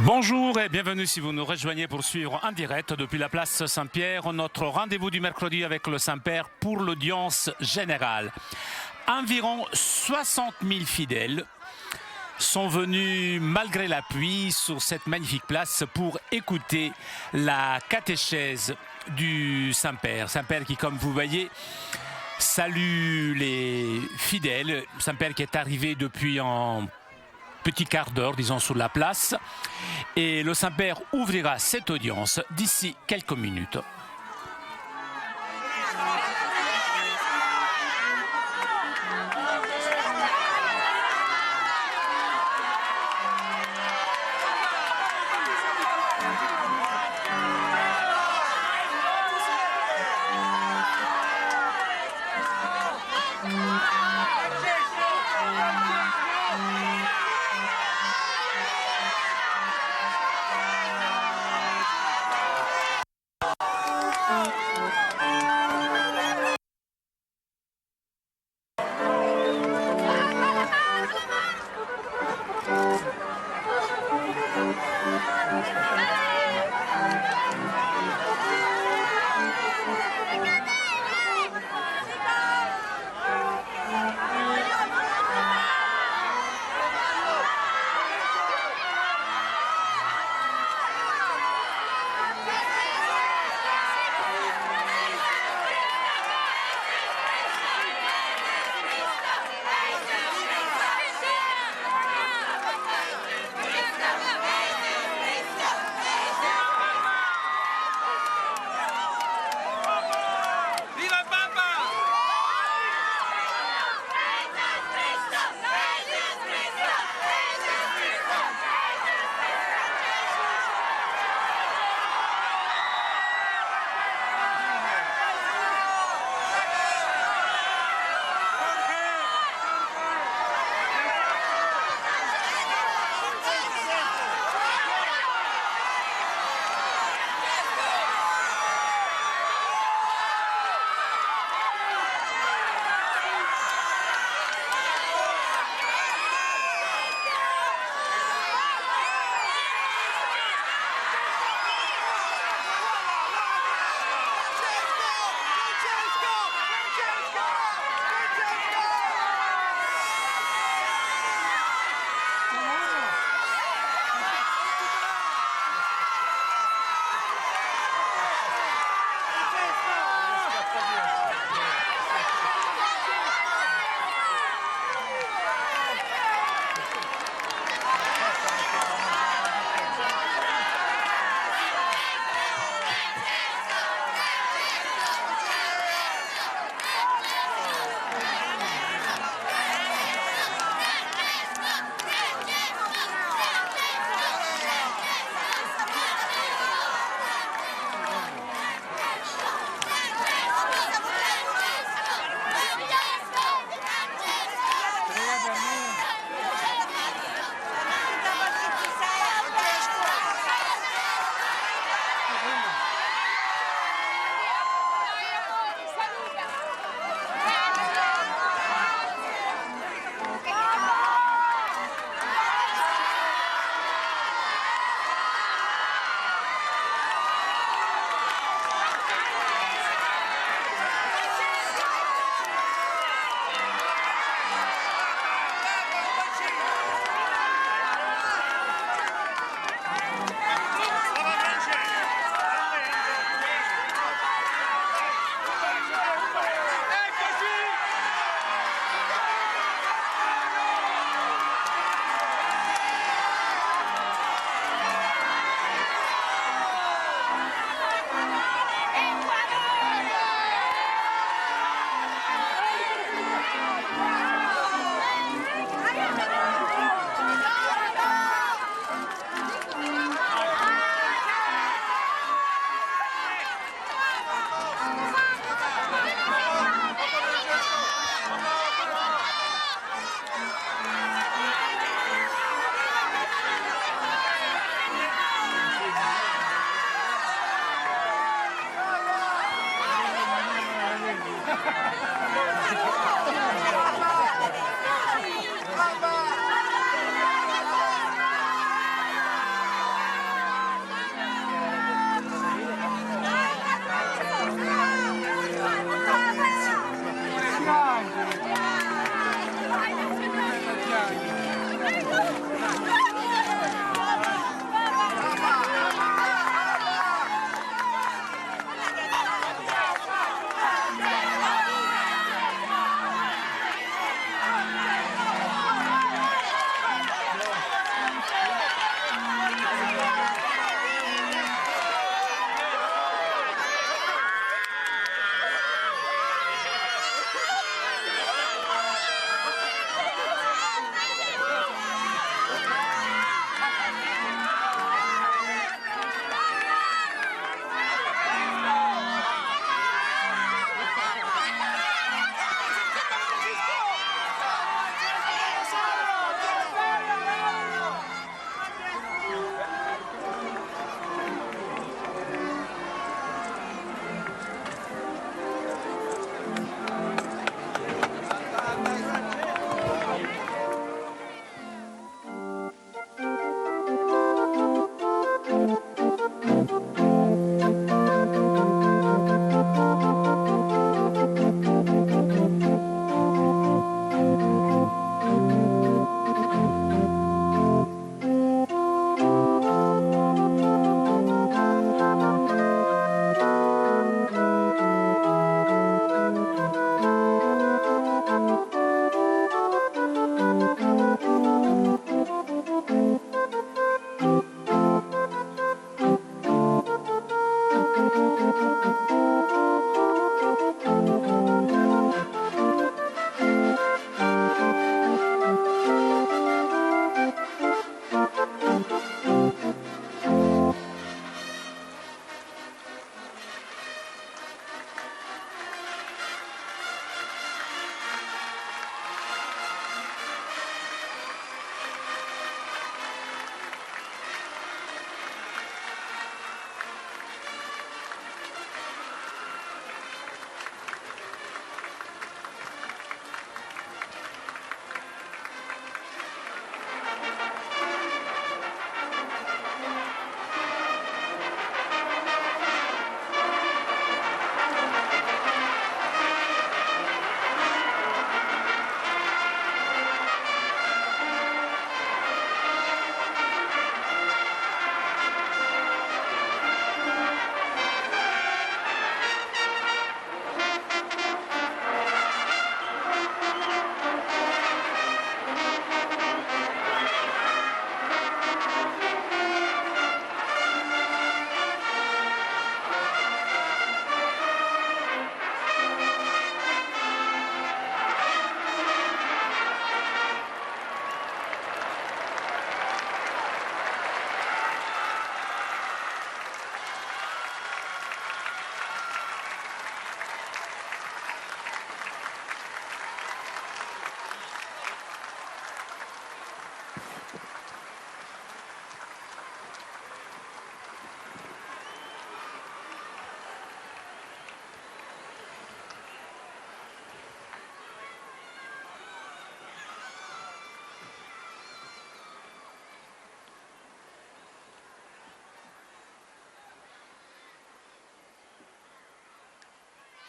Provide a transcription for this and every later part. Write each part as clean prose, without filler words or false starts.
Bonjour et bienvenue si vous nous rejoignez pour suivre en direct depuis la place Saint-Pierre notre rendez-vous du mercredi avec le Saint-Père pour l'audience générale. Environ 60 000 fidèles sont venus malgré la pluie sur cette magnifique place pour écouter la catéchèse du Saint-Père. Saint-Père qui, comme vous voyez, salue les fidèles. Saint-Père qui est arrivé depuis un petit quart d'heure, disons, sur la place. Et le Saint-Père ouvrira cette audience d'ici quelques minutes.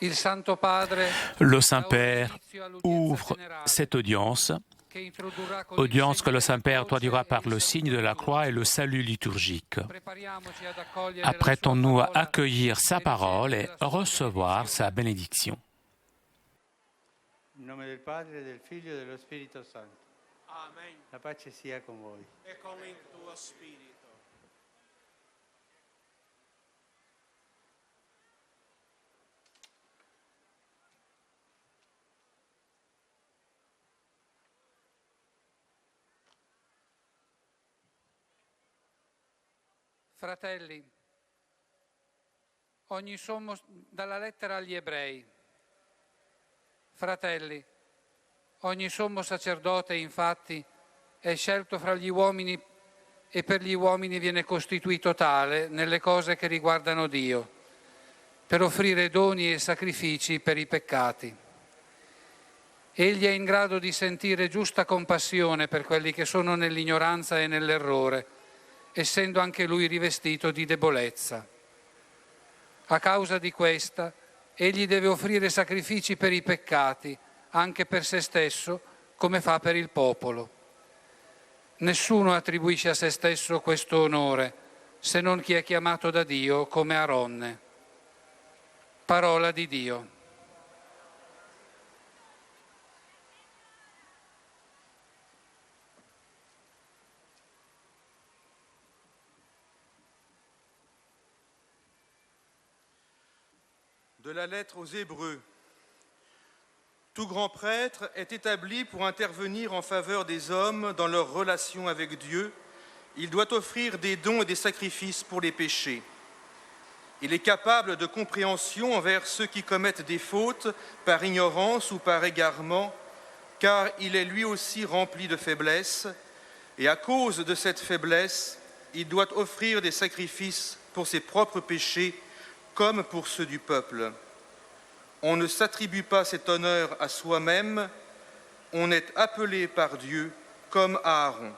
Le Saint-Père ouvre cette audience que le Saint-Père traduira par le signe de la croix et le salut liturgique. Apprêtons-nous à accueillir sa parole et recevoir sa bénédiction. In nome del Padre, del Figlio e dello Spirito Santo. Amen. La pace sia con voi. E con il tuo spirito. Fratelli, ogni sommo dalla lettera agli Ebrei. Fratelli, ogni sommo sacerdote infatti è scelto fra gli uomini e per gli uomini viene costituito tale nelle cose che riguardano Dio, per offrire doni e sacrifici per i peccati. Egli è in grado di sentire giusta compassione per quelli che sono nell'ignoranza e nell'errore, essendo anche lui rivestito di debolezza. A causa di questa, egli deve offrire sacrifici per i peccati, anche per se stesso, come fa per il popolo. Nessuno attribuisce a se stesso questo onore, se non chi è chiamato da Dio come Aronne. Parola di Dio. De la lettre aux Hébreux. Tout grand prêtre est établi pour intervenir en faveur des hommes dans leur relation avec Dieu. Il doit offrir des dons et des sacrifices pour les péchés. Il est capable de compréhension envers ceux qui commettent des fautes par ignorance ou par égarement, car il est lui aussi rempli de faiblesse, et à cause de cette faiblesse, il doit offrir des sacrifices pour ses propres péchés, comme pour ceux du peuple. On ne s'attribue pas cet honneur à soi-même, on est appelé par Dieu comme Aaron.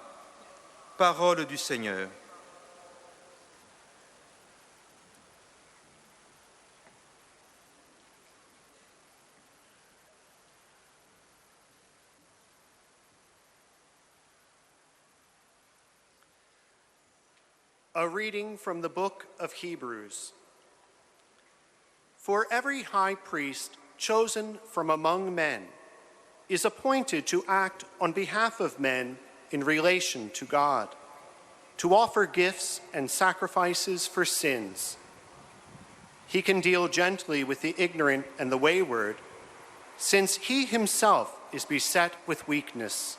Parole du Seigneur. A reading from the book of Hebrews. For every high priest chosen from among men is appointed to act on behalf of men in relation to God, to offer gifts and sacrifices for sins. He can deal gently with the ignorant and the wayward, since he himself is beset with weakness.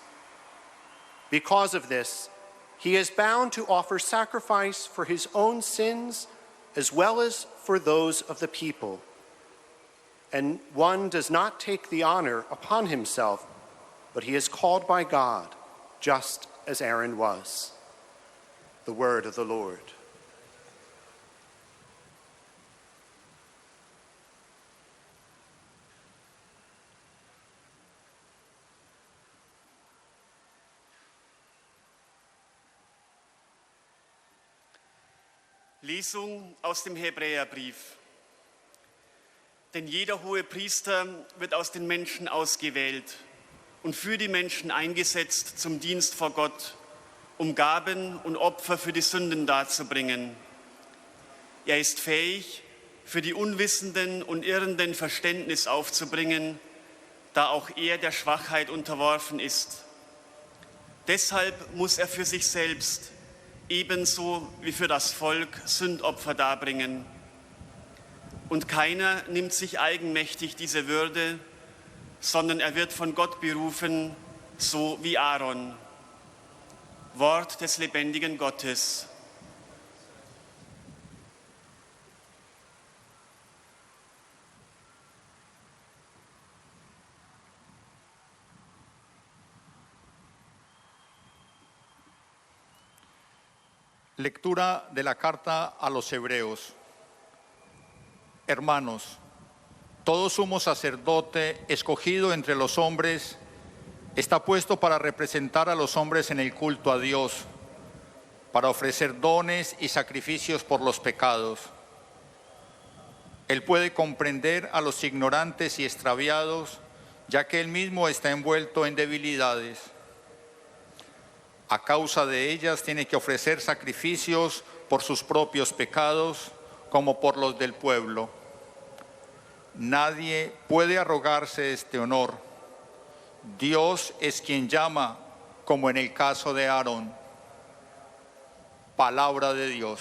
Because of this, he is bound to offer sacrifice for his own sins as well as for those of the people. And one does not take the honor upon himself, but he is called by God, just as Aaron was. The word of the Lord. Lesung aus dem Hebräerbrief. Denn jeder hohe Priester wird aus den Menschen ausgewählt und für die Menschen eingesetzt zum Dienst vor Gott, um Gaben und Opfer für die Sünden darzubringen. Er ist fähig, für die Unwissenden und Irrenden Verständnis aufzubringen, da auch er der Schwachheit unterworfen ist. Deshalb muss er für sich selbst ebenso wie für das Volk Sündopfer darbringen. Und keiner nimmt sich eigenmächtig diese Würde, sondern er wird von Gott berufen, so wie Aaron. Wort des lebendigen Gottes. Lectura de la carta a los Hebreos. Hermanos, todo sumo sacerdote escogido entre los hombres está puesto para representar a los hombres en el culto a Dios, para ofrecer dones y sacrificios por los pecados. Él puede comprender a los ignorantes y extraviados, ya que Él mismo está envuelto en debilidades. A causa de ellas tiene que ofrecer sacrificios por sus propios pecados, como por los del pueblo. Nadie puede arrogarse este honor. Dios es quien llama, como en el caso de Aarón. Palabra de Dios.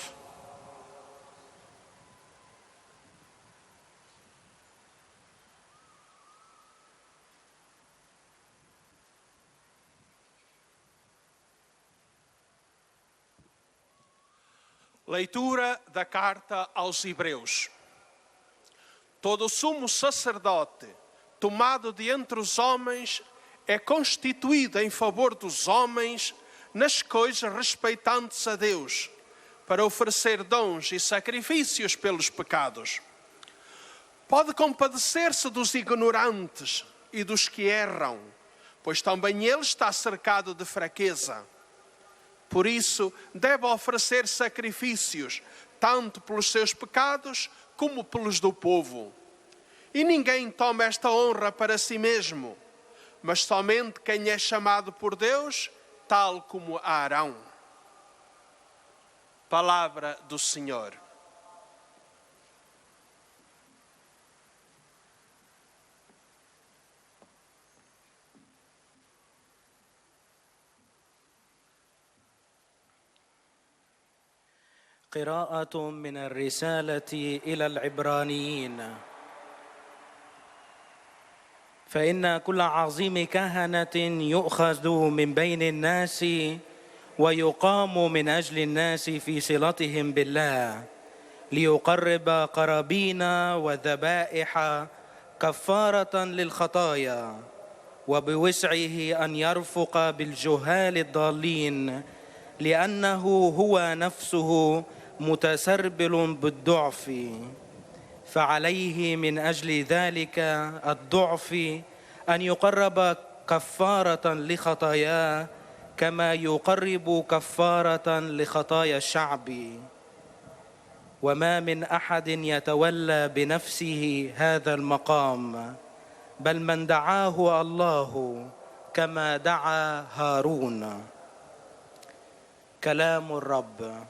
Leitura da carta aos Hebreus. Todo sumo sacerdote, tomado de entre os homens, é constituído em favor dos homens nas coisas respeitantes a Deus, para oferecer dons e sacrifícios pelos pecados. Pode compadecer-se dos ignorantes e dos que erram, pois também ele está cercado de fraqueza. Por isso, deve oferecer sacrifícios, tanto pelos seus pecados como pelos do povo. E ninguém toma esta honra para si mesmo, mas somente quem é chamado por Deus, tal como Arão. Palavra do Senhor. قراءة من الرسالة إلى العبرانيين. فإن كل عظيم كهنة يؤخذ من بين الناس ويقام من أجل الناس في صلتهم بالله ليقرب قرابين وذبائح كفارة للخطايا وبوسعه أن يرفق بالجهال الضالين لأنه هو نفسه متسربل بالضعف فعليه من أجل ذلك الضعف أن يقرب كفارة لخطاياه كما يقرب كفارة لخطايا الشعب وما من أحد يتولى بنفسه هذا المقام بل من دعاه الله كما دعا هارون. كلام الرب.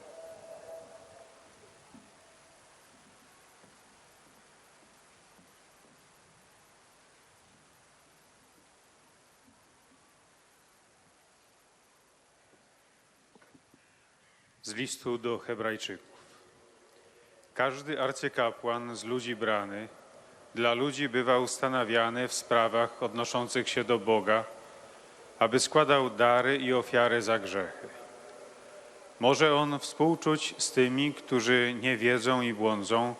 Z listu do Hebrajczyków. Każdy arcykapłan z ludzi brany dla ludzi bywa ustanawiany w sprawach odnoszących się do Boga, aby składał dary i ofiary za grzechy. Może on współczuć z tymi, którzy nie wiedzą i błądzą,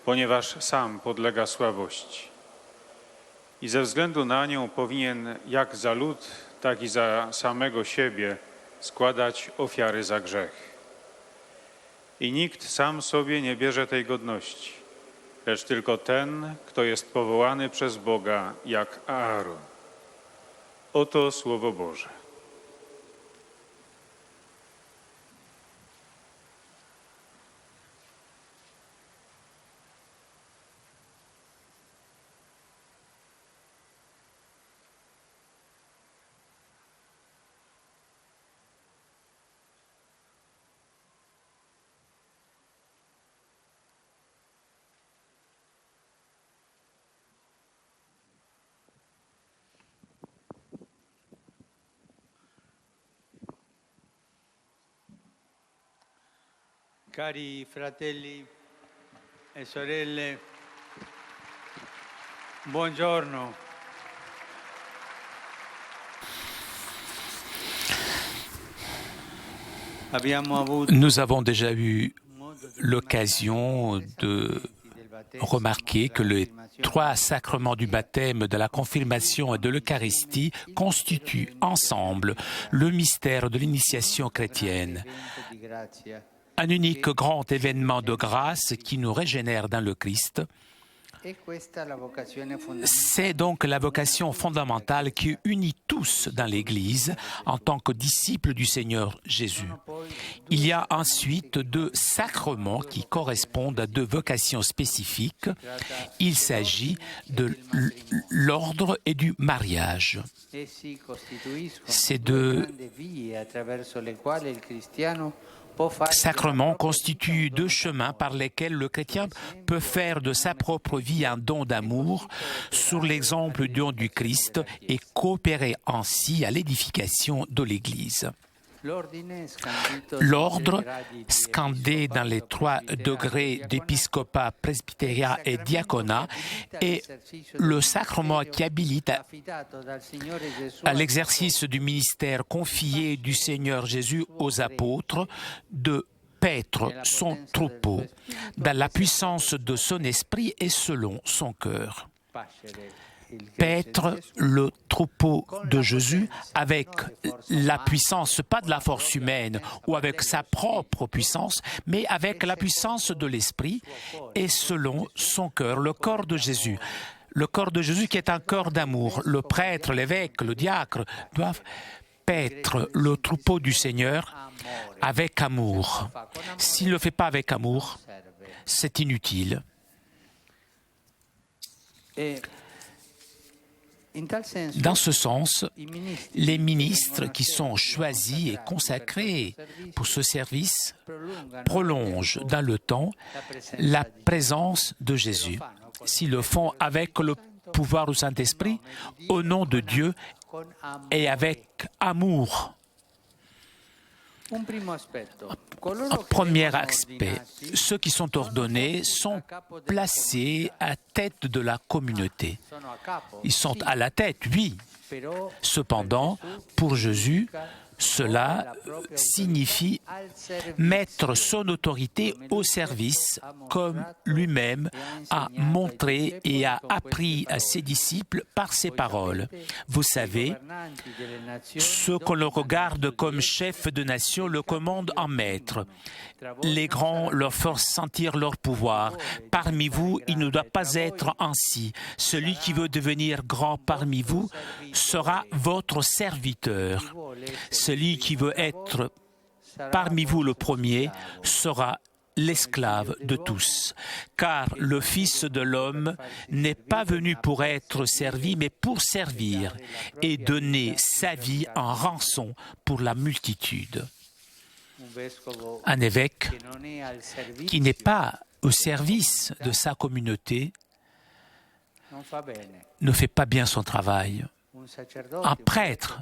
ponieważ sam podlega słabości. I ze względu na nią powinien jak za lud, tak i za samego siebie składać ofiary za grzechy. I nikt sam sobie nie bierze tej godności, lecz tylko ten, kto jest powołany przez Boga jak Aaron. Oto Słowo Boże. Cari fratelli e sorelle, buongiorno. Nous avons déjà eu l'occasion de remarquer que les trois sacrements du baptême, de la confirmation et de l'Eucharistie constituent ensemble le mystère de l'initiation chrétienne. Un unique grand événement de grâce qui nous régénère dans le Christ, C'est donc la vocation fondamentale qui unit tous dans l'Église en tant que disciples du Seigneur Jésus. Il y a ensuite 2 sacrements qui correspondent à 2 vocations spécifiques. Il s'agit de l'ordre et du mariage. Ces 2 sacrements constituent 2 chemins par lesquels le chrétien peut faire de sa propre vie un don d'amour sur l'exemple du don du Christ et coopérer ainsi à l'édification de l'Église. L'ordre, scandé dans les 3 degrés d'épiscopat, presbytérat et diaconat, est le sacrement qui habilite à l'exercice du ministère confié du Seigneur Jésus aux apôtres de paître son troupeau dans la puissance de son esprit et selon son cœur. Paître le troupeau de Jésus avec la puissance, pas de la force humaine ou avec sa propre puissance, mais avec la puissance de l'Esprit et selon son cœur, le corps de Jésus. Le corps de Jésus qui est un corps d'amour. Le prêtre, l'évêque, le diacre doivent paître le troupeau du Seigneur avec amour. S'il ne le fait pas avec amour, c'est inutile. Dans ce sens, les ministres qui sont choisis et consacrés pour ce service prolongent dans le temps la présence de Jésus. S'ils le font avec le pouvoir du Saint-Esprit, au nom de Dieu et avec amour. Un premier aspect, ceux qui sont ordonnés sont placés à tête de la communauté. Ils sont à la tête, oui. Cependant, pour Jésus, cela signifie mettre son autorité au service, comme lui-même a montré et a appris à ses disciples par ses paroles. Vous savez, ceux qu'on le regarde comme chef de nation le commandent en maître. Les grands leur font sentir leur pouvoir. Parmi vous, il ne doit pas être ainsi. Celui qui veut devenir grand parmi vous sera votre serviteur. Celui qui veut être parmi vous le premier sera l'esclave de tous. Car le Fils de l'homme n'est pas venu pour être servi, mais pour servir et donner sa vie en rançon pour la multitude. Un évêque qui n'est pas au service de sa communauté ne fait pas bien son travail. Un prêtre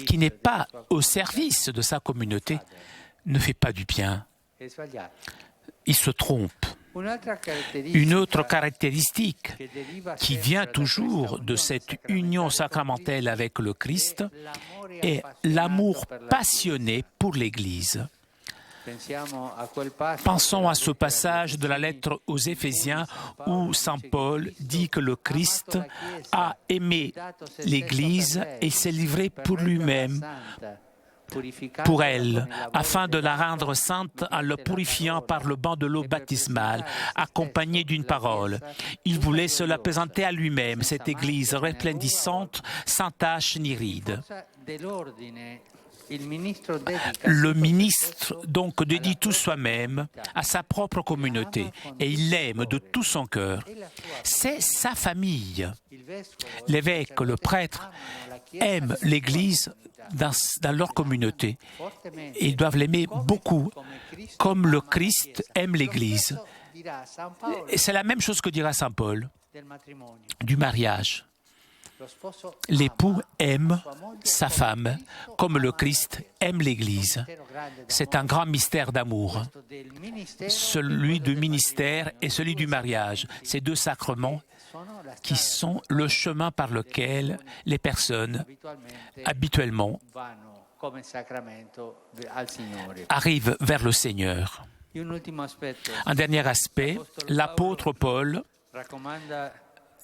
qui n'est pas au service de sa communauté ne fait pas du bien. Il se trompe. Une autre caractéristique qui vient toujours de cette union sacramentelle avec le Christ est l'amour passionné pour l'Église. Pensons à ce passage de la lettre aux Éphésiens où Saint Paul dit que le Christ a aimé l'Église et s'est livré pour lui-même, pour elle, afin de la rendre sainte en le purifiant par le bain de l'eau baptismale, accompagnée d'une parole. Il voulait se la présenter à lui-même, cette Église resplendissante, sans tache ni ride. Le ministre donc dédie tout soi-même à sa propre communauté et il l'aime de tout son cœur. C'est sa famille. L'évêque, le prêtre aiment l'Église dans leur communauté. Et ils doivent l'aimer beaucoup, comme le Christ aime l'Église. Et c'est la même chose que dira Saint Paul du mariage. L'époux aime sa femme comme le Christ aime l'Église. C'est un grand mystère d'amour. Celui du ministère et celui du mariage. Ces 2 sacrements qui sont le chemin par lequel les personnes habituellement arrivent vers le Seigneur. Un dernier aspect, l'apôtre Paul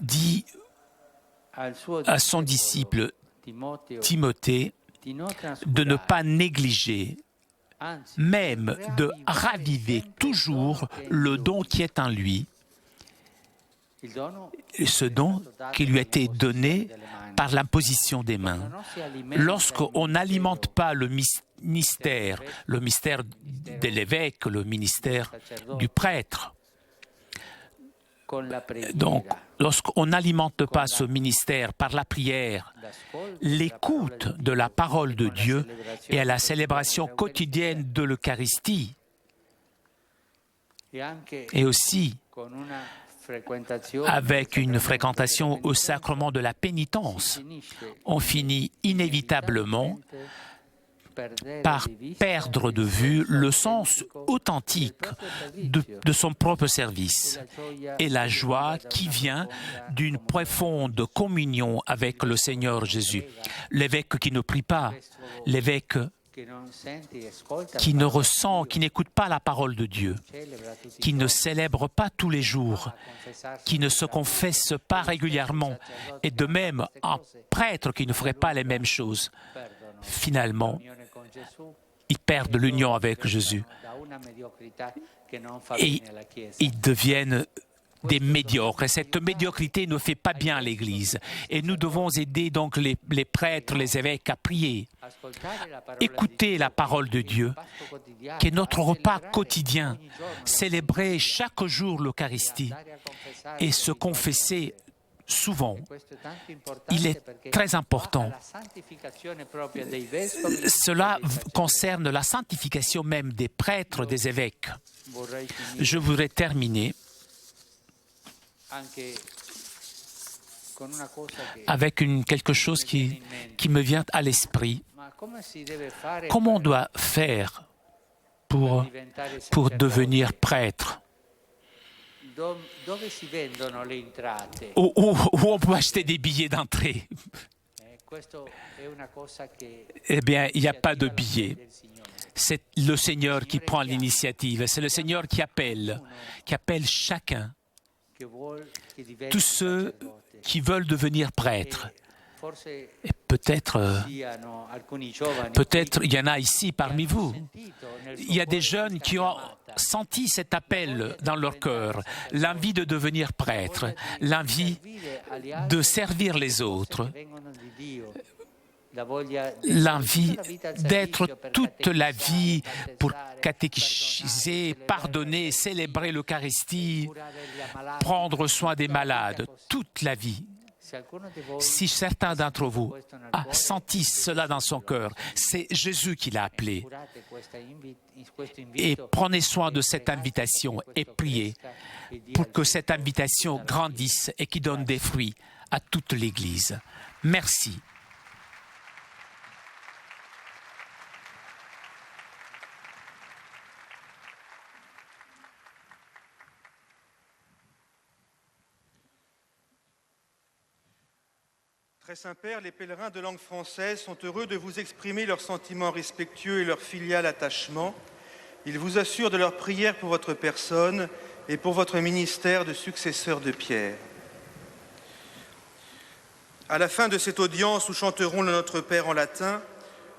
dit à son disciple Timothée de ne pas négliger, même de raviver toujours le don qui est en lui, ce don qui lui a été donné par l'imposition des mains. Lorsqu'on n'alimente pas le mystère de l'évêque, le ministère du prêtre, donc lorsqu'on n'alimente pas ce ministère par la prière, l'écoute de la parole de Dieu et à la célébration quotidienne de l'Eucharistie, et aussi avec une fréquentation au sacrement de la pénitence, on finit inévitablement par perdre de vue le sens authentique de son propre service et la joie qui vient d'une profonde communion avec le Seigneur Jésus. L'évêque qui ne prie pas, l'évêque qui ne ressent, qui n'écoute pas la parole de Dieu, qui ne célèbre pas tous les jours, qui ne se confesse pas régulièrement, et de même un prêtre qui ne ferait pas les mêmes choses. Finalement, ils perdent l'union avec Jésus et ils deviennent des médiocres. Et cette médiocrité ne fait pas bien à l'Église. Et nous devons aider donc les prêtres, les évêques à prier. Écouter la parole de Dieu, qui est notre repas quotidien. Célébrer chaque jour l'Eucharistie et se confesser souvent. Il est très important. Cela concerne la sanctification même des prêtres, des évêques. Je voudrais terminer avec quelque chose qui me vient à l'esprit. Comment on doit faire pour devenir prêtre? Où on peut acheter des billets d'entrée? Eh bien, il n'y a pas de billets. C'est le Seigneur qui prend l'initiative. C'est le Seigneur qui appelle chacun. Tous ceux qui veulent devenir prêtres. Et peut-être il y en a ici parmi vous. Il y a des jeunes qui ont senti cet appel dans leur cœur, l'envie de devenir prêtre, l'envie de servir les autres, l'envie d'être toute la vie pour catéchiser, pardonner, célébrer l'Eucharistie, prendre soin des malades, toute la vie. Si certains d'entre vous a senti cela dans son cœur, c'est Jésus qui l'a appelé. Et prenez soin de cette invitation et priez pour que cette invitation grandisse et qui donne des fruits à toute l'Église. Merci. Très Saint-Père, les pèlerins de langue française sont heureux de vous exprimer leurs sentiments respectueux et leur filial attachement. Ils vous assurent de leur prière pour votre personne et pour votre ministère de successeur de Pierre. À la fin de cette audience, nous chanterons le Notre Père en latin,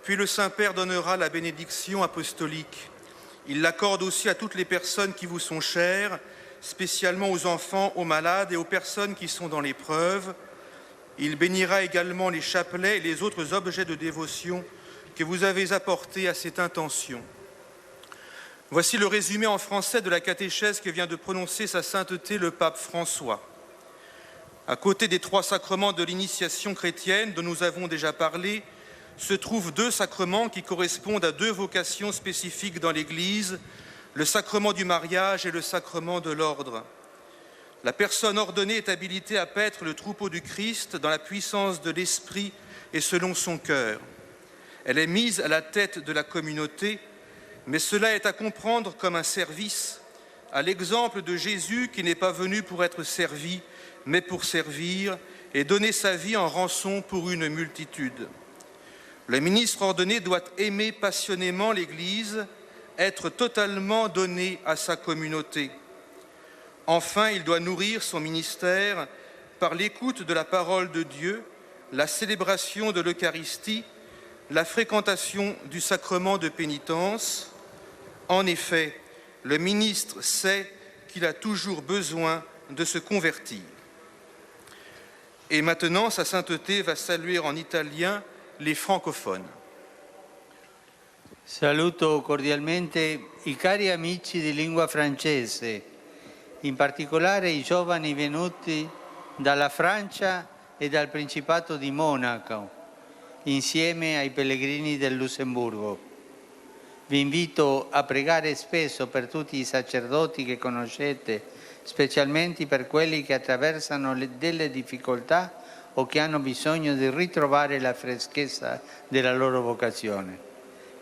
puis le Saint-Père donnera la bénédiction apostolique. Il l'accorde aussi à toutes les personnes qui vous sont chères, spécialement aux enfants, aux malades et aux personnes qui sont dans l'épreuve. Il bénira également les chapelets et les autres objets de dévotion que vous avez apportés à cette intention. Voici le résumé en français de la catéchèse que vient de prononcer sa sainteté le pape François. À côté des 3 sacrements de l'initiation chrétienne dont nous avons déjà parlé, se trouvent 2 sacrements qui correspondent à 2 vocations spécifiques dans l'Église, le sacrement du mariage et le sacrement de l'ordre. La personne ordonnée est habilitée à paître le troupeau du Christ dans la puissance de l'Esprit et selon son cœur. Elle est mise à la tête de la communauté, mais cela est à comprendre comme un service, à l'exemple de Jésus qui n'est pas venu pour être servi, mais pour servir et donner sa vie en rançon pour une multitude. Le ministre ordonné doit aimer passionnément l'Église, être totalement donné à sa communauté. Enfin, il doit nourrir son ministère par l'écoute de la parole de Dieu, la célébration de l'Eucharistie, la fréquentation du sacrement de pénitence. En effet, le ministre sait qu'il a toujours besoin de se convertir. Et maintenant, Sa Sainteté va saluer en italien les francophones. Saluto cordialmente i cari amici di lingua francese, in particolare i giovani venuti dalla Francia e dal Principato di Monaco, insieme ai pellegrini del Lussemburgo. Vi invito a pregare spesso per tutti i sacerdoti che conoscete, specialmente per quelli che attraversano delle difficoltà o che hanno bisogno di ritrovare la freschezza della loro vocazione.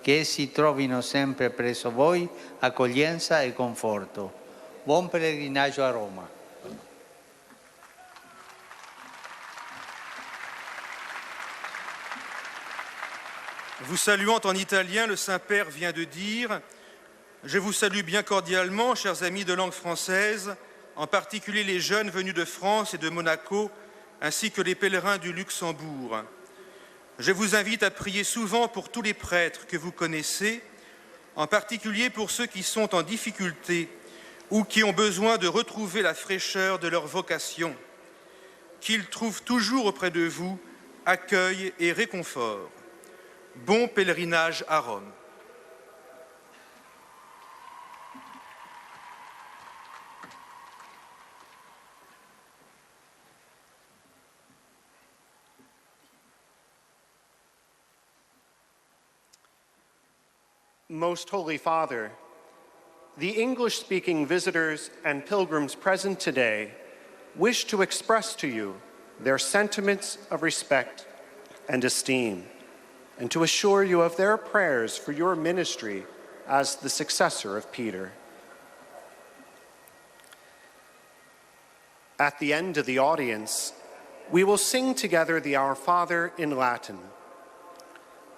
Che essi trovino sempre presso voi accoglienza e conforto. Buon pellegrinaggio a Roma. Vous saluant en italien, le Saint-Père vient de dire « Je vous salue bien cordialement, chers amis de langue française, en particulier les jeunes venus de France et de Monaco, ainsi que les pèlerins du Luxembourg. Je vous invite à prier souvent pour tous les prêtres que vous connaissez, en particulier pour ceux qui sont en difficulté ou qui ont besoin de retrouver la fraîcheur de leur vocation. Qu'ils trouvent toujours auprès de vous accueil et réconfort. Bon pèlerinage à Rome. Most Holy Father, the English-speaking visitors and pilgrims present today wish to express to you their sentiments of respect and esteem, and to assure you of their prayers for your ministry as the successor of Peter. At the end of the audience, we will sing together the Our Father in Latin.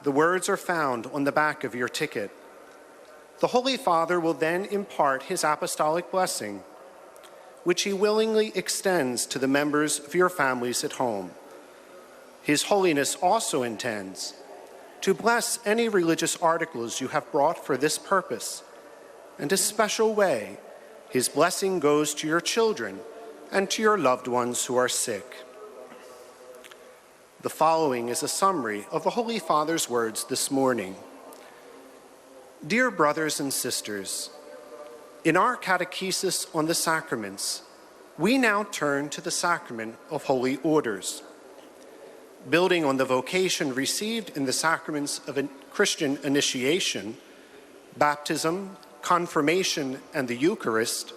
The words are found on the back of your ticket. The Holy Father will then impart his apostolic blessing, which he willingly extends to the members of your families at home. His Holiness also intends to bless any religious articles you have brought for this purpose. In a special way, his blessing goes to your children and to your loved ones who are sick. The following is a summary of the Holy Father's words this morning. Dear brothers and sisters, in our catechesis on the sacraments, we now turn to the sacrament of holy orders. Building on the vocation received in the sacraments of Christian initiation, baptism, confirmation, and the Eucharist,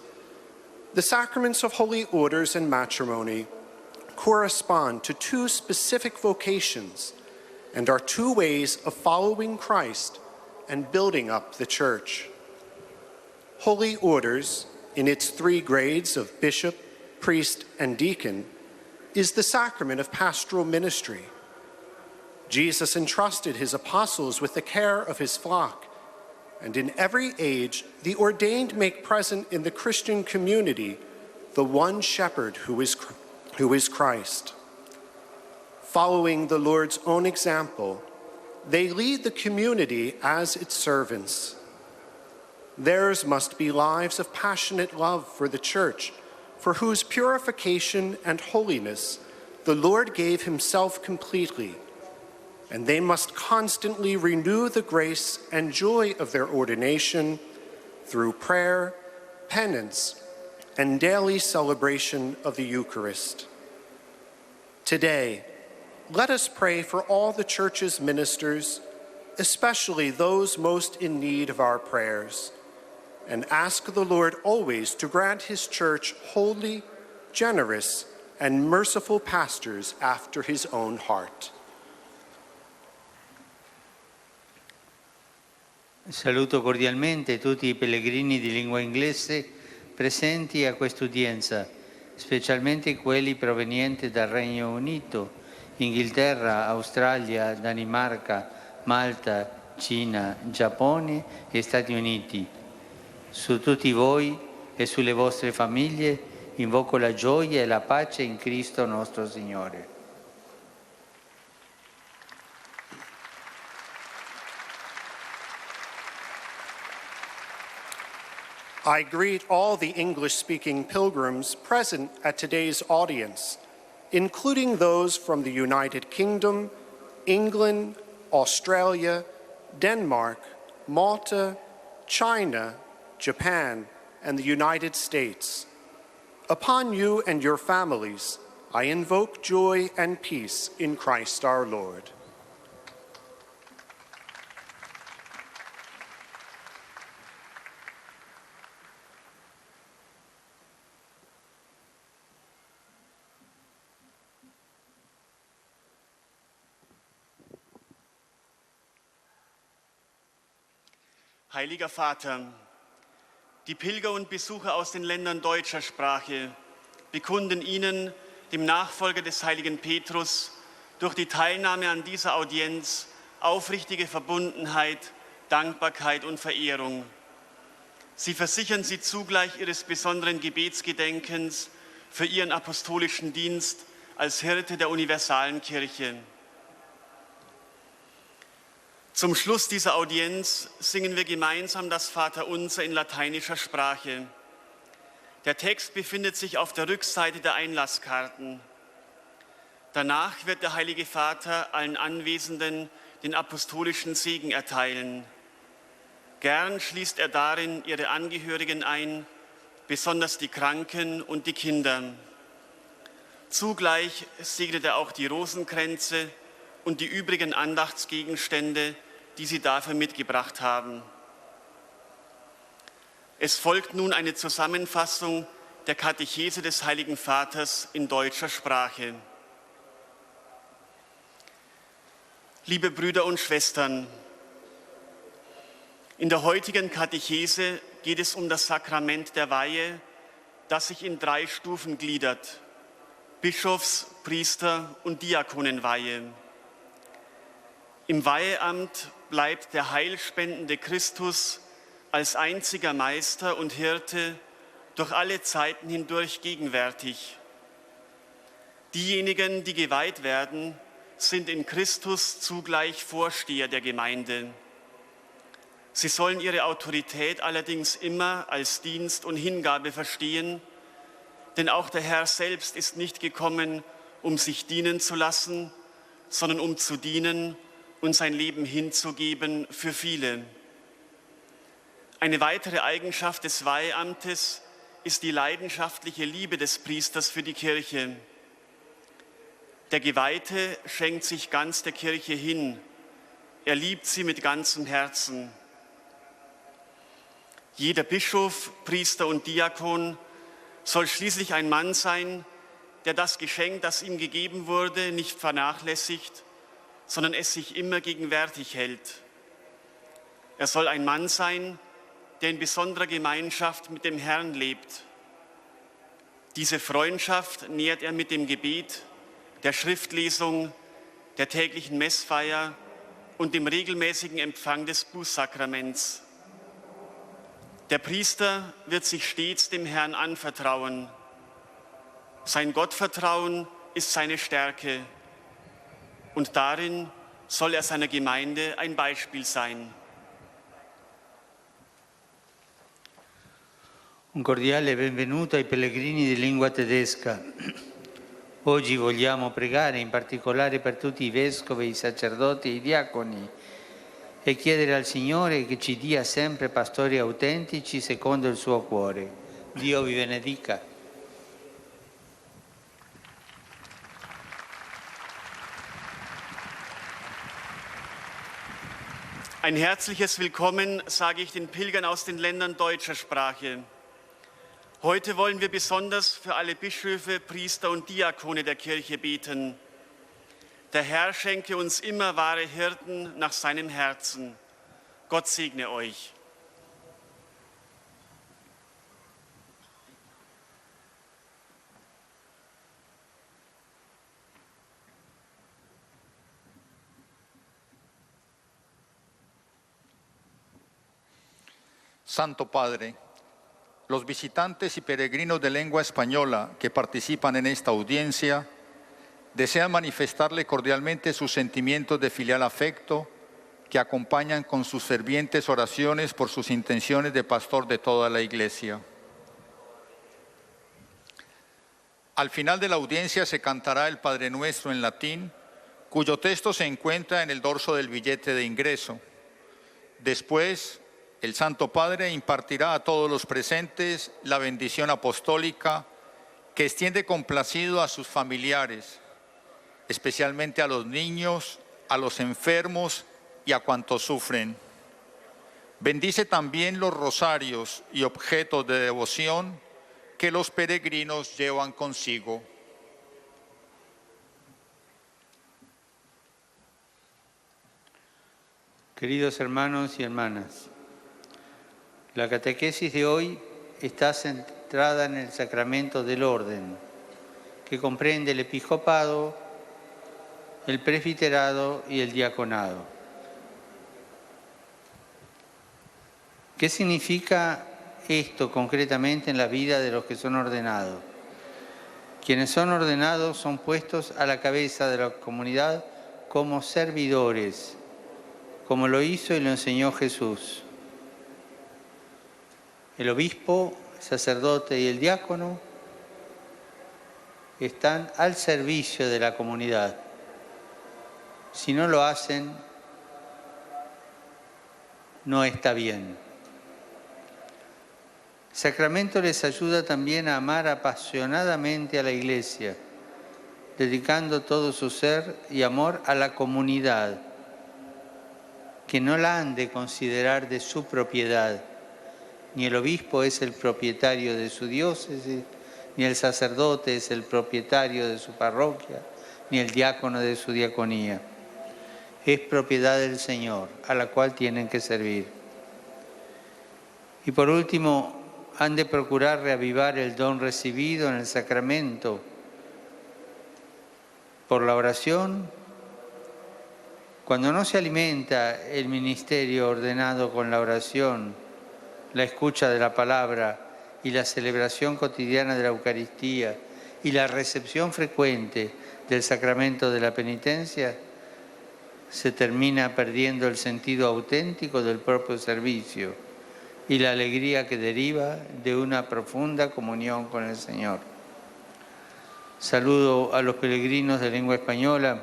the sacraments of holy orders and matrimony correspond to two specific vocations and are two ways of following Christ and building up the Church. Holy orders, in its three grades of bishop, priest, and deacon, is the sacrament of pastoral ministry. Jesus entrusted his apostles with the care of his flock, and in every age, the ordained make present in the Christian community the one shepherd who is Christ. Following the Lord's own example, they lead the community as its servants. Theirs must be lives of passionate love for the Church, for whose purification and holiness the Lord gave himself completely, and they must constantly renew the grace and joy of their ordination through prayer, penance, and daily celebration of the Eucharist. Today, let us pray for all the Church's ministers, especially those most in need of our prayers, and ask the Lord always to grant his Church holy, generous, and merciful pastors after his own heart. Saluto cordialmente tutti i pellegrini di lingua inglese presenti a quest'udienza, specialmente quelli provenienti dal Regno Unito, Inghilterra, Australia, Danimarca, Malta, Cina, Giappone e Stati Uniti. Su tutti voi e sulle vostre famiglie invoco la gioia e la pace in Cristo nostro Signore. I greet all the English-speaking pilgrims present at today's audience, including those from the United Kingdom, England, Australia, Denmark, Malta, China, Japan, and the United States. Upon you and your families, I invoke joy and peace in Christ our Lord. Heiliger Vater, die Pilger und Besucher aus den Ländern deutscher Sprache bekunden Ihnen, dem Nachfolger des heiligen Petrus, durch die Teilnahme an dieser Audienz aufrichtige Verbundenheit, Dankbarkeit und Verehrung. Sie versichern Sie zugleich Ihres besonderen Gebetsgedenkens für Ihren apostolischen Dienst als Hirte der universalen Kirche. Zum Schluss dieser Audienz singen wir gemeinsam das Vaterunser in lateinischer Sprache. Der Text befindet sich auf der Rückseite der Einlasskarten. Danach wird der Heilige Vater allen Anwesenden den apostolischen Segen erteilen. Gern schließt er darin ihre Angehörigen ein, besonders die Kranken und die Kinder. Zugleich segnet er auch die Rosenkränze und die übrigen Andachtsgegenstände, die Sie dafür mitgebracht haben. Es folgt nun eine Zusammenfassung der Katechese des Heiligen Vaters in deutscher Sprache. Liebe Brüder und Schwestern, in der heutigen Katechese geht es um das Sakrament der Weihe, das sich in 3 Stufen gliedert: Bischofs-, Priester- und Diakonenweihe. Im Weiheamt bleibt der heilspendende Christus als einziger Meister und Hirte durch alle Zeiten hindurch gegenwärtig. Diejenigen, die geweiht werden, sind in Christus zugleich Vorsteher der Gemeinde. Sie sollen ihre Autorität allerdings immer als Dienst und Hingabe verstehen, denn auch der Herr selbst ist nicht gekommen, um sich dienen zu lassen, sondern um zu dienen und sein Leben hinzugeben für viele. Eine weitere Eigenschaft des Weiheamtes ist die leidenschaftliche Liebe des Priesters für die Kirche. Der Geweihte schenkt sich ganz der Kirche hin. Er liebt sie mit ganzem Herzen. Jeder Bischof, Priester und Diakon soll schließlich ein Mann sein, der das Geschenk, das ihm gegeben wurde, nicht vernachlässigt, sondern es sich immer gegenwärtig hält. Er soll ein Mann sein, der in besonderer Gemeinschaft mit dem Herrn lebt. Diese Freundschaft nährt er mit dem Gebet, der Schriftlesung, der täglichen Messfeier und dem regelmäßigen Empfang des Bußsakraments. Der Priester wird sich stets dem Herrn anvertrauen. Sein Gottvertrauen ist seine Stärke. Und darin soll er seiner Gemeinde ein Beispiel sein. Un cordiale benvenuto ai pellegrini di lingua tedesca. Oggi vogliamo pregare in particolare per tutti i vescovi, i sacerdoti e i diaconi e chiedere al Signore che ci dia sempre pastori autentici secondo il suo cuore. Dio vi benedica. Ein herzliches Willkommen sage ich den Pilgern aus den Ländern deutscher Sprache. Heute wollen wir besonders für alle Bischöfe, Priester und Diakone der Kirche beten. Der Herr schenke uns immer wahre Hirten nach seinem Herzen. Gott segne euch. Santo Padre, los visitantes y peregrinos de lengua española que participan en esta audiencia desean manifestarle cordialmente sus sentimientos de filial afecto que acompañan con sus fervientes oraciones por sus intenciones de pastor de toda la Iglesia. Al final de la audiencia se cantará el Padre Nuestro en latín, cuyo texto se encuentra en el dorso del billete de ingreso. Después, el Santo Padre impartirá a todos los presentes la bendición apostólica que extiende complacido a sus familiares, especialmente a los niños, a los enfermos y a cuantos sufren. Bendice también los rosarios y objetos de devoción que los peregrinos llevan consigo. Queridos hermanos y hermanas, la catequesis de hoy está centrada en el sacramento del orden, que comprende el episcopado, el presbiterado y el diaconado. ¿Qué significa esto concretamente en la vida de los que son ordenados? Quienes son ordenados son puestos a la cabeza de la comunidad como servidores, como lo hizo y lo enseñó Jesús. El obispo, el sacerdote y el diácono están al servicio de la comunidad. Si no lo hacen, no está bien. El sacramento les ayuda también a amar apasionadamente a la Iglesia, dedicando todo su ser y amor a la comunidad, que no la han de considerar de su propiedad. Ni el obispo es el propietario de su diócesis, ni el sacerdote es el propietario de su parroquia, ni el diácono de su diaconía. Es propiedad del Señor, a la cual tienen que servir. Y por último, han de procurar reavivar el don recibido en el sacramento por la oración. Cuando no se alimenta el ministerio ordenado con la oración, la escucha de la palabra y la celebración cotidiana de la Eucaristía y la recepción frecuente del sacramento de la penitencia, se termina perdiendo el sentido auténtico del propio servicio y la alegría que deriva de una profunda comunión con el Señor. Saludo a los peregrinos de lengua española,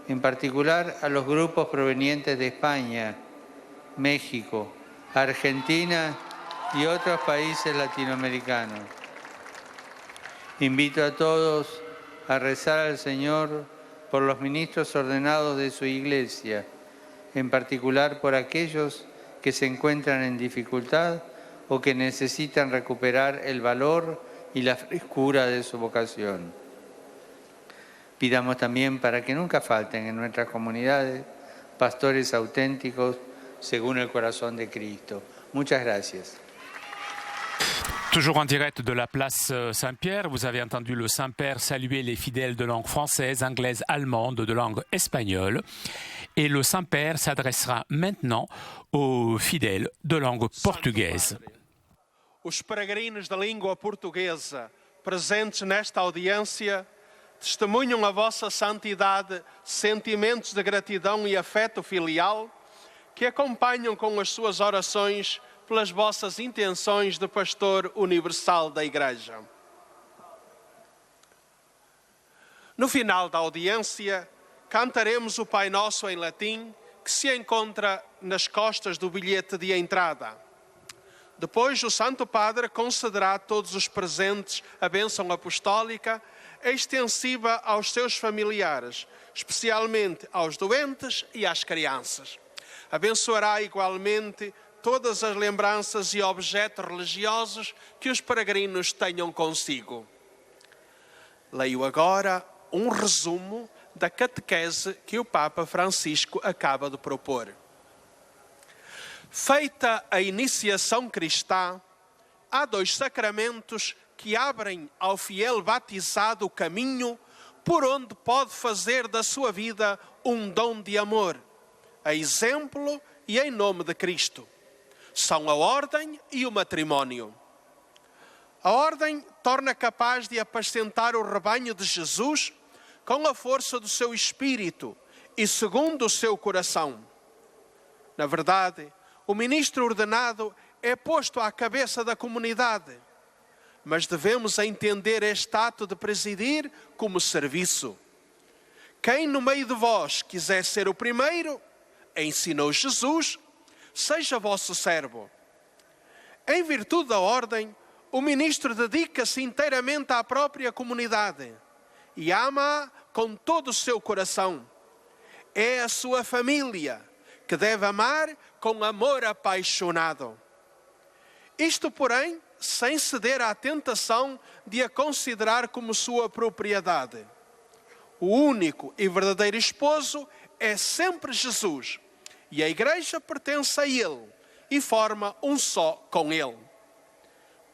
en particular a los grupos provenientes de España, México, Argentina y otros países latinoamericanos. Invito a todos a rezar al Señor por los ministros ordenados de su Iglesia, en particular por aquellos que se encuentran en dificultad o que necesitan recuperar el valor y la frescura de su vocación. Pidamos también para que nunca falten en nuestras comunidades pastores auténticos según el corazón de Cristo. Muchas gracias. Toujours en direct de la place Saint-Pierre, vous avez entendu le Saint-Père saluer les fidèles de langue française, anglaise, allemande, de langue espagnole. Et le Saint-Père s'adressera maintenant aux fidèles de langue portugaise. Os peregrinos da língua portuguesa presentes nesta audiência testemunham a vossa santidade sentimentos de gratidão e afeto filial que acompanham com as suas orações pelas vossas intenções de pastor universal da Igreja. No final da audiência, cantaremos o Pai Nosso em latim, que se encontra nas costas do bilhete de entrada. Depois, o Santo Padre concederá a todos os presentes a bênção apostólica, extensiva aos seus familiares, especialmente aos doentes e às crianças. Abençoará igualmente todas as lembranças e objetos religiosos que os peregrinos tenham consigo. Leio agora um resumo da catequese que o Papa Francisco acaba de propor. Feita a iniciação cristã, há dois sacramentos que abrem ao fiel batizado o caminho por onde pode fazer da sua vida um dom de amor, a exemplo e em nome de Cristo. São a ordem e o matrimónio. A ordem torna capaz de apacentar o rebanho de Jesus com a força do seu espírito e segundo o seu coração. Na verdade, o ministro ordenado é posto à cabeça da comunidade. mas devemos entender este ato de presidir como serviço. Quem no meio de vós quiser ser o primeiro, ensinou Jesus, seja vosso servo. Em virtude da ordem, o ministro dedica-se inteiramente à própria comunidade e ama-a com todo o seu coração. É a sua família que deve amar com amor apaixonado. Isto, porém, sem ceder à tentação de a considerar como sua propriedade. O único e verdadeiro esposo é sempre Jesus, e a Igreja pertence a Ele e forma um só com Ele.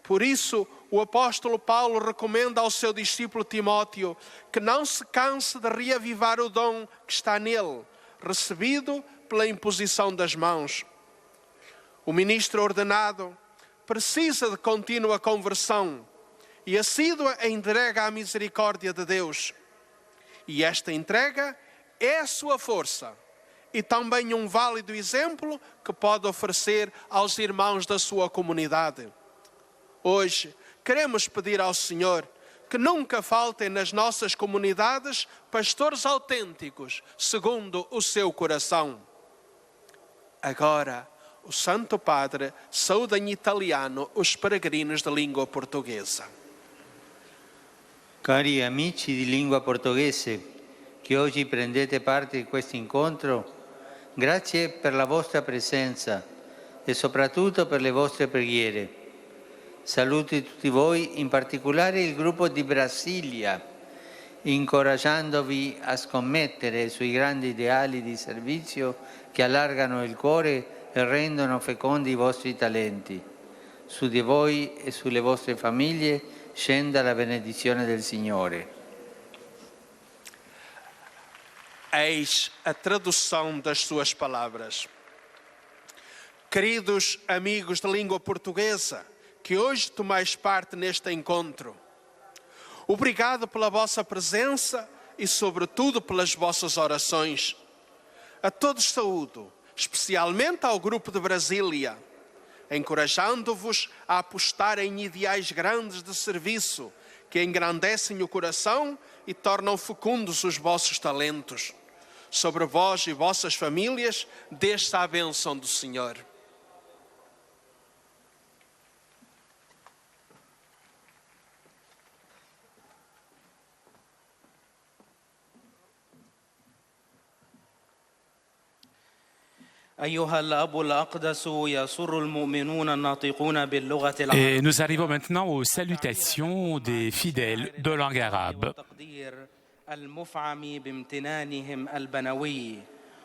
Por isso, o apóstolo Paulo recomenda ao seu discípulo Timóteo que não se canse de reavivar o dom que está nele, recebido pela imposição das mãos. O ministro ordenado precisa de contínua conversão e assídua entrega à misericórdia de Deus. E esta entrega é a sua força e também um válido exemplo que pode oferecer aos irmãos da sua comunidade. Hoje, queremos pedir ao Senhor que nunca faltem nas nossas comunidades pastores autênticos, segundo o seu coração. Agora, o Santo Padre saúda em italiano os peregrinos de língua portuguesa. Cari amici di lingua portoghese che oggi prendete parte in questo incontro, grazie per la vostra presenza e soprattutto per le vostre preghiere. Saluto tutti voi, in particolare il gruppo di Brasilia, incoraggiandovi a scommettere sui grandi ideali di servizio che allargano il cuore e rendono fecondi i vostri talenti. Su di voi e sulle vostre famiglie scenda la benedizione del Signore. Eis a tradução das suas palavras. Queridos amigos de língua portuguesa, que hoje tomais parte neste encontro, obrigado pela vossa presença e, sobretudo, pelas vossas orações. A todos saúdo, especialmente ao grupo de Brasília, encorajando-vos a apostar em ideais grandes de serviço que engrandecem o coração e tornam fecundos os vossos talentos. Sobre vós e vossas famílias, desça a bênção do Senhor. Et nous arrivons maintenant aux salutations des fidèles de langue arabe. المفعم بامتنانهم البنوي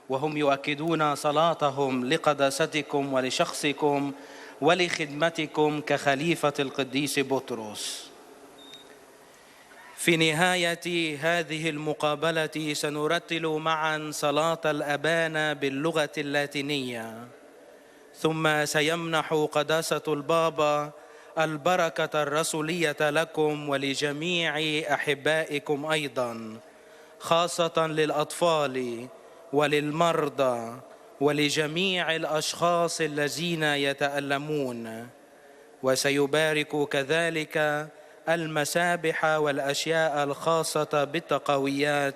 وهم يؤكدون صلاتهم لقداستكم ولشخصكم ولخدمتكم كخليفة القديس بطرس. في نهاية هذه المقابلة سنرتل معا صلاة الأبانا باللغة اللاتينية، ثم سيمنح قداسة البابا البركة الرسولية لكم ولجميع أحبائكم أيضا، خاصة للأطفال وللمرضى ولجميع الأشخاص الذين يتألمون، وسيبارك كذلك المسابح والأشياء الخاصة بالتقويات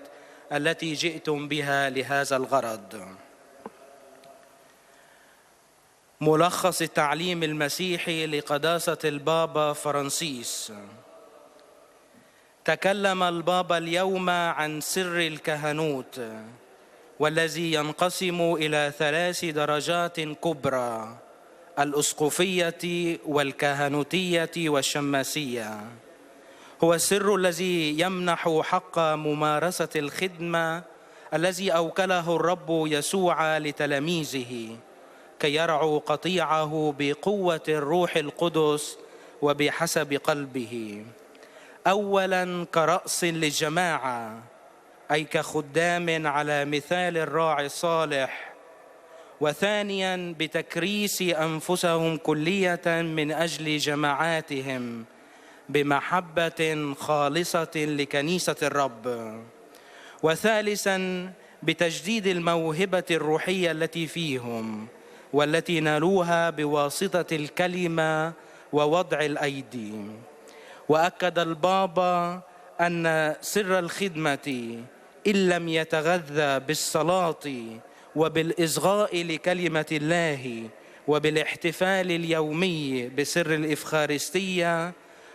التي جئتم بها لهذا الغرض. ملخص التعليم المسيحي لقداسة البابا فرانسيس. تكلم البابا اليوم عن سر الكهنوت، والذي ينقسم إلى 3 درجات كبرى: الأسقفية والكهنوتية والشماسية. هو السر الذي يمنح حق ممارسة الخدمة الذي أوكله الرب يسوع لتلاميذه كي يرعوا قطيعه بقوة الروح القدس وبحسب قلبه، أولاً كرأس للجماعة، أي كخدام على مثال الراعي الصالح، وثانياً بتكريس أنفسهم كلية من أجل جماعاتهم بمحبة خالصة لكنيسة الرب، وثالثاً بتجديد الموهبة الروحية التي فيهم والتي نالوها بواسطة الكلمة ووضع الأيدي. وأكد البابا أن سر الخدمة إن لم يتغذى بالصلاة وبالإصغاء لكلمة الله وبالاحتفال اليومي بسر الإفخارستية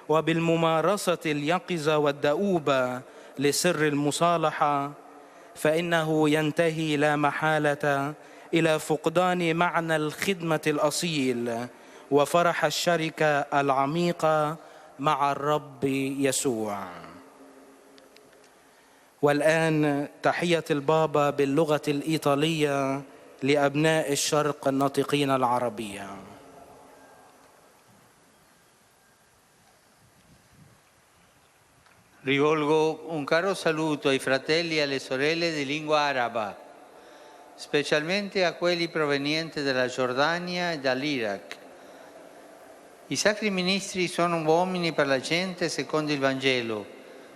وبالممارسة اليقظة والدؤوبة لسر المصالحة فإنه ينتهي لا محالة إلى فقدان معنى الخدمة الأصيل وفرح الشركة العميقة مع الرب يسوع. والآن تحية البابا باللغة الإيطالية لأبناء الشرق الناطقين العربية. Rivolgo un caro saluto ai fratelli e alle sorelle di lingua araba, specialmente a quelli provenienti dalla Giordania e dall'Iraq. I sacri ministri sono uomini per la gente secondo il Vangelo.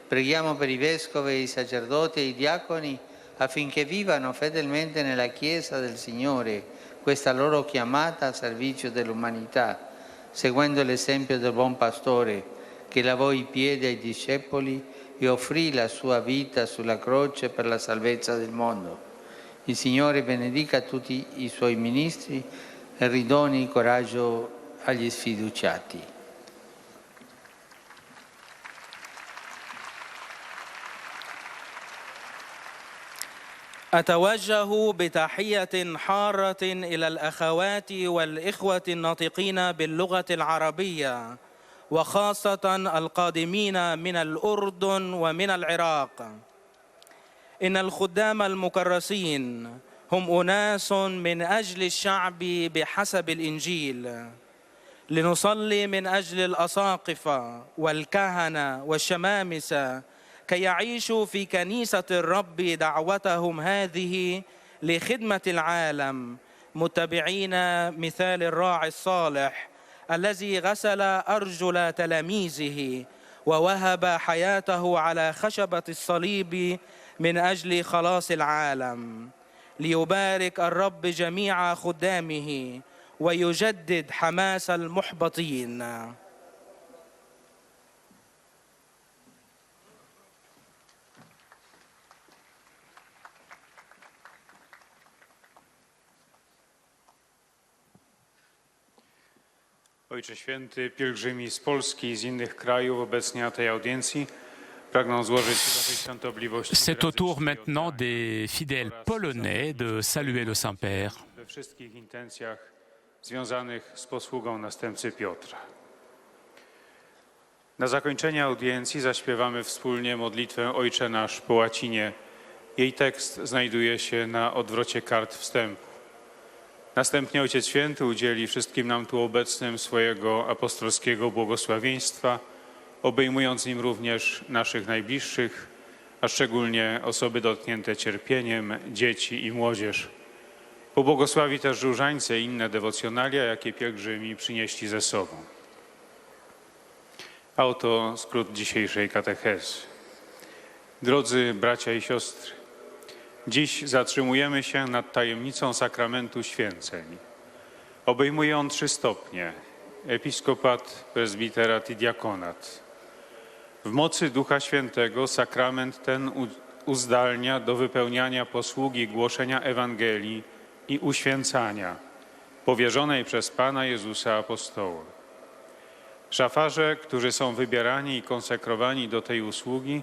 Preghiamo per i vescovi, i sacerdoti e i diaconi affinché vivano fedelmente nella Chiesa del Signore questa loro chiamata al servizio dell'umanità, seguendo l'esempio del buon pastore che lavò i piedi ai discepoli e offrì la sua vita sulla croce per la salvezza del mondo. Il Signore benedica tutti i suoi ministri e ridoni coraggio agli sfiduciati. أتوجه بتحية حارة إلى الأخوات والإخوة الناطقين باللغة العربية وخاصة القادمين من الأردن ومن العراق. إن الخدام المكرسين هم أناس من أجل الشعب بحسب الإنجيل. لنصلي من أجل الأساقفة والكهنة والشمامسة كي يعيشوا في كنيسة الرب دعوتهم هذه لخدمة العالم متبعين مثال الراعي الصالح الذي غسل أرجل تلاميذه ووهب حياته على خشبة الصليب من أجل خلاص العالم. ليبارك الرب جميع خدامه ويجدد حماس المحبطين. Ojcze Święty, pielgrzymi z Polski i z innych krajów obecnie na tej audiencji pragną złożyć Waszej Świątobliwości. C'est au tour maintenant des fidèles polonais de saluer le Saint-Père. We wszystkich intencjach związanych z posługą następcy Piotra. Na zakończenie audiencji zaśpiewamy wspólnie modlitwę Ojcze Nasz po łacinie. Jej tekst znajduje się na odwrocie kart wstępu. Następnie Ojciec Święty udzieli wszystkim nam tu obecnym swojego apostolskiego błogosławieństwa, obejmując nim również naszych najbliższych, a szczególnie osoby dotknięte cierpieniem, dzieci i młodzież. Pobłogosławi też różańce i inne dewocjonalia, jakie pielgrzymi przynieśli ze sobą. A oto skrót dzisiejszej katechezy. Drodzy bracia i siostry, dziś zatrzymujemy się nad tajemnicą sakramentu święceń. Obejmuje on 3 stopnie: episkopat, prezbiterat i diakonat. W mocy Ducha Świętego sakrament ten uzdalnia do wypełniania posługi głoszenia Ewangelii i uświęcania, powierzonej przez Pana Jezusa apostoła. Szafarze, którzy są wybierani i konsekrowani do tej usługi,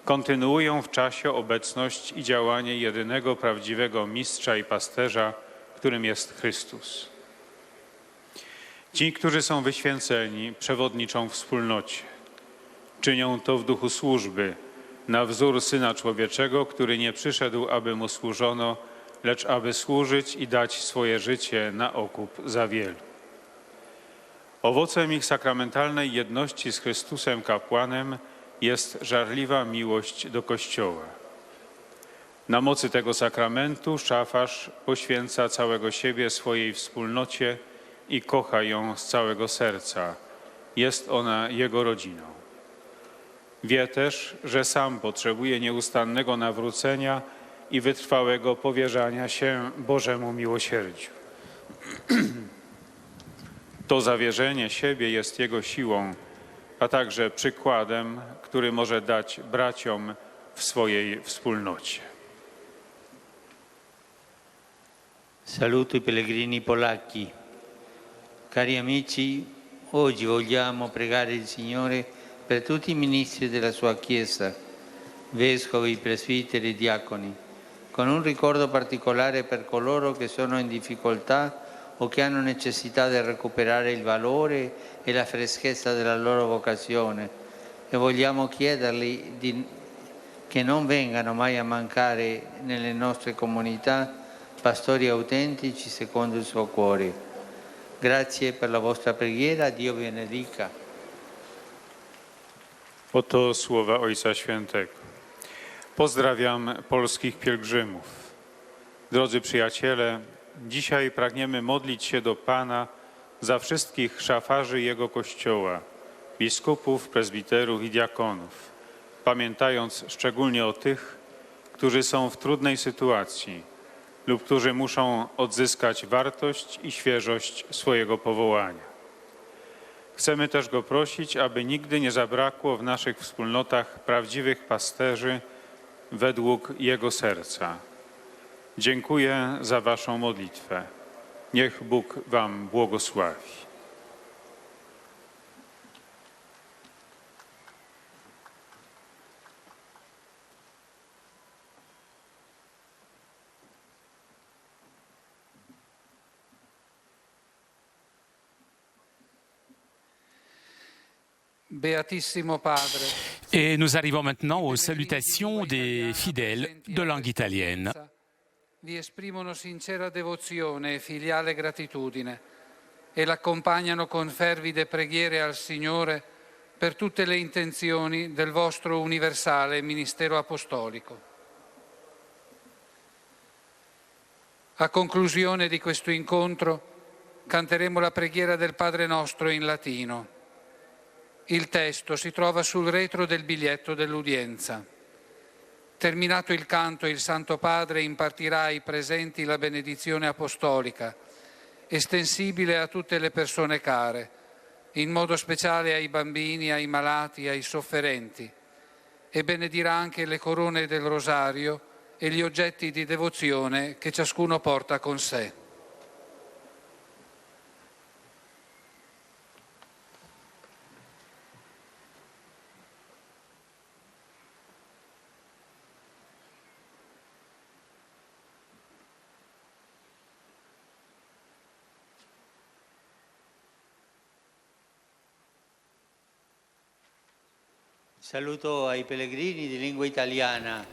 kontynuują w czasie obecność i działanie jedynego prawdziwego mistrza i pasterza, którym jest Chrystus. Ci, którzy są wyświęceni, przewodniczą wspólnocie. Czynią to w duchu służby, na wzór Syna Człowieczego, który nie przyszedł, aby Mu służono, lecz aby służyć i dać swoje życie na okup za wielu. Owocem ich sakramentalnej jedności z Chrystusem kapłanem jest żarliwa miłość do Kościoła. Na mocy tego sakramentu szafarz poświęca całego siebie swojej wspólnocie i kocha ją z całego serca. Jest ona jego rodziną. Wie też, że sam potrzebuje nieustannego nawrócenia i wytrwałego powierzania się Bożemu miłosierdziu. To zawierzenie siebie jest jego siłą, a także przykładem, który może dać braciom w swojej wspólnocie. Saluto i pellegrini polacchi. Cari amici, oggi vogliamo pregare il Signore per tutti i ministri della sua Chiesa, vescovi, presbiteri e diaconi, con un ricordo particolare per coloro che sono in difficoltà o che hanno necessità di recuperare il valore e la freschezza della loro vocazione, e vogliamo chiedergli che non vengano mai a mancare nelle nostre comunità pastori autentici secondo il suo cuore. Grazie per la vostra preghiera, Dio vi benedica. Oto słowa Ojca Świętego. Pozdrawiam polskich pielgrzymów. Drodzy przyjaciele, dzisiaj pragniemy modlić się do Pana za wszystkich szafarzy Jego Kościoła, biskupów, prezbiterów i diakonów, pamiętając szczególnie o tych, którzy są w trudnej sytuacji lub którzy muszą odzyskać wartość i świeżość swojego powołania. Chcemy też Go prosić, aby nigdy nie zabrakło w naszych wspólnotach prawdziwych pasterzy według Jego serca. Dziękuję za Waszą modlitwę. Niech Bóg Wam błogosławi. Beatissimo Padre. Et nous arrivons maintenant aux salutations des fidèles de langue italienne. Vi esprimono sincera devozione e filiale gratitudine e l'accompagnano con fervide preghiere al Signore per tutte le intenzioni del vostro universale ministero apostolico. A conclusione di questo incontro canteremo la preghiera del Padre Nostro in latino. Il testo si trova sul retro del biglietto dell'udienza. Terminato il canto, il Santo Padre impartirà ai presenti la benedizione apostolica, estensibile a tutte le persone care, in modo speciale ai bambini, ai malati, ai sofferenti, e benedirà anche le corone del rosario e gli oggetti di devozione che ciascuno porta con sé. Saluto ai pellegrini di lingua italiana.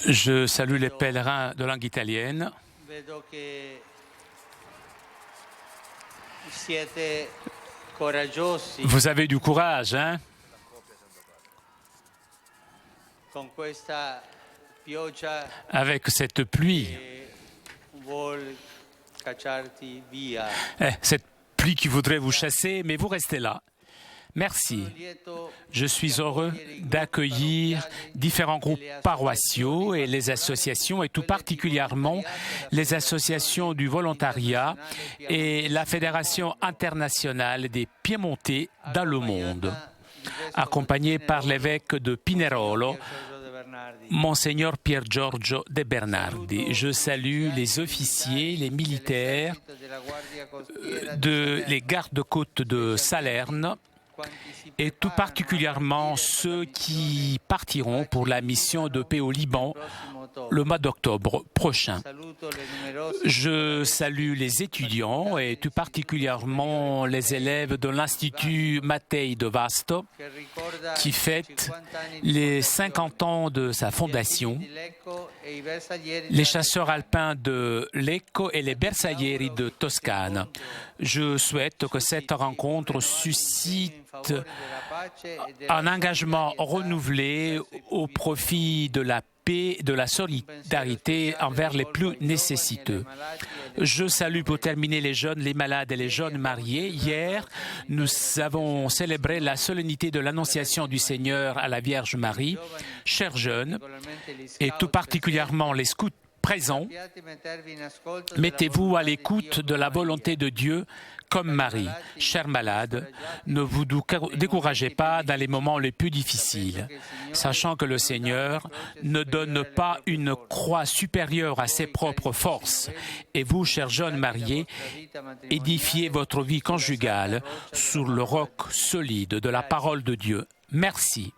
Je salue les pèlerins de langue italienne. Vedo che siete coraggiosi. Vous avez du courage, hein? Con questa pioggia Avec cette pluie. che vuol cacciarti via. Cette pluie qui voudrait vous chasser, mais vous restez là. Merci. Je suis heureux d'accueillir différents groupes paroissiaux et les associations, et tout particulièrement les associations du volontariat et la Fédération internationale des Piémontais dans le monde, accompagné par l'évêque de Pinerolo, Monseigneur Pier Giorgio De Bernardi. Je salue les officiers, les militaires, les gardes-côtes de Salerne, et tout particulièrement ceux qui partiront pour la mission de paix au Liban le mois d'octobre prochain. Je salue les étudiants et tout particulièrement les élèves de l'Institut Mattei de Vasto qui fête les 50 ans de sa fondation, les chasseurs alpins de Lecco et les bersaglieri de Toscane. Je souhaite que cette rencontre suscite un engagement renouvelé au profit de la paix, de la solidarité envers les plus nécessiteux. Je salue pour terminer les jeunes, les malades et les jeunes mariés. Hier, nous avons célébré la solennité de l'Annonciation du Seigneur à la Vierge Marie. Chers jeunes, et tout particulièrement les scouts présent, mettez-vous à l'écoute de la volonté de Dieu comme Marie. Chers malades, ne vous découragez pas dans les moments les plus difficiles, sachant que le Seigneur ne donne pas une croix supérieure à ses propres forces. Et vous, chers jeunes mariés, édifiez votre vie conjugale sur le roc solide de la parole de Dieu. Merci.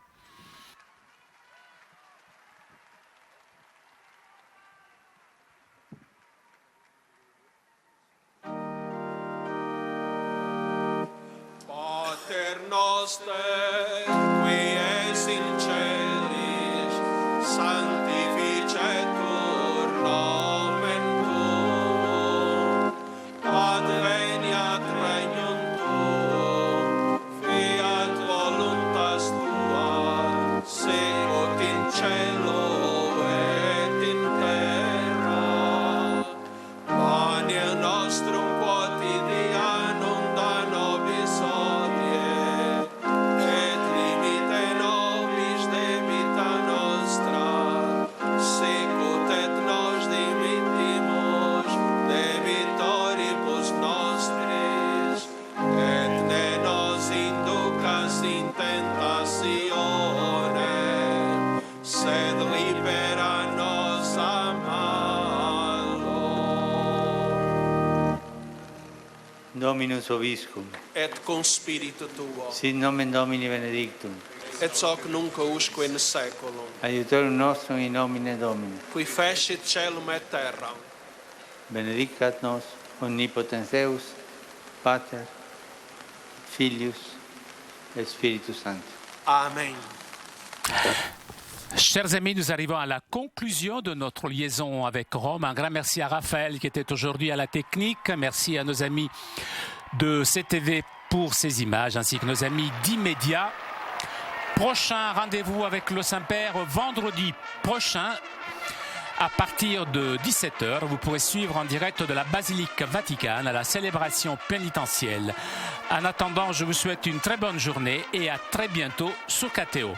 Noster, qui es in celis, sanctificetur nomen tuum, adveniat regnum tuum, fiat voluntas tua, sicut in cielo et in terra. Panem nostrum quotidianum da nobis hodie, et limite nobis debita nostra, sicut et nos dimittimus debitoribus nostris, et ne nos inducas in tentatione, sed libera nos a malo. Dominus Obiscum, Et cum spiritu tuo, sit nomen Domini benedictum, et hoc nunc usque in saeculum, aiutorium nostrum in nomine Domini. qui fecit caelum et terram, Benedicat nos omnipotens Deus, Pater, Filius et Spiritus Sanctus. Amen. Chers amis, nous arrivons à la conclusion de notre liaison avec Rome. Un grand merci à Raphaël qui était aujourd'hui à la technique. Merci à nos amis de CTV pour ces images, ainsi que nos amis d'Immédiat. Prochain rendez-vous avec le Saint-Père vendredi prochain à partir de 17h. Vous pourrez suivre en direct de la Basilique Vaticane à la célébration pénitentielle. En attendant, je vous souhaite une très bonne journée et à très bientôt sur KTO.